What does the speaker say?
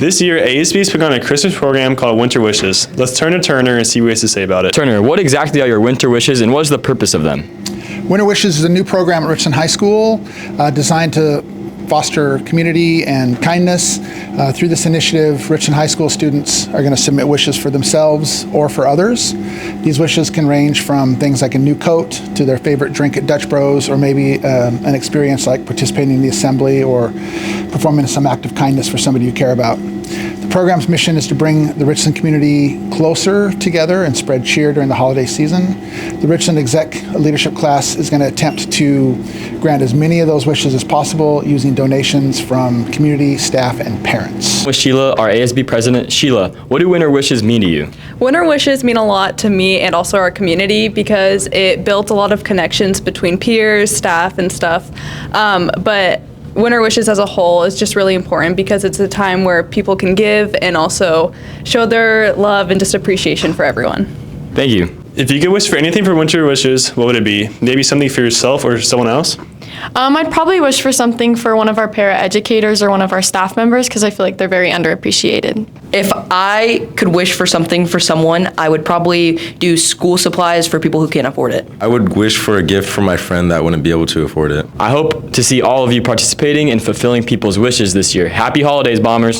This year, ASB's put on a Christmas program called Winter Wishes. Let's turn to Turner and see what he has to say about it. Turner, what exactly are your winter wishes and what is the purpose of them? Winter Wishes is a new program at Richland High School designed to foster community and kindness. Through this initiative, Richland High School students are going to submit wishes for themselves or for others. These wishes can range from things like a new coat to their favorite drink at Dutch Bros, or maybe an experience like participating in the assembly or performing some act of kindness for somebody you care about. The program's mission is to bring the Richland community closer together and spread cheer during the holiday season. The Richland Exec Leadership class is going to attempt to grant as many of those wishes as possible using donations from community, staff, and parents. With Sheila, our ASB president. Sheila, what do winter wishes mean to you? Winter wishes mean a lot to me and also our community because it built a lot of connections between peers, staff, and stuff. But Winter Wishes as a whole is just really important because it's a time where people can give and also show their love and just appreciation for everyone. Thank you. If you could wish for anything for Winter Wishes, what would it be? Maybe something for yourself or someone else? I'd probably wish for something for one of our paraeducators or one of our staff members because I feel like they're very underappreciated. If I could wish for something for someone, I would probably do school supplies for people who can't afford it. I would wish for a gift for my friend that wouldn't be able to afford it. I hope to see all of you participating and fulfilling people's wishes this year. Happy holidays, Bombers.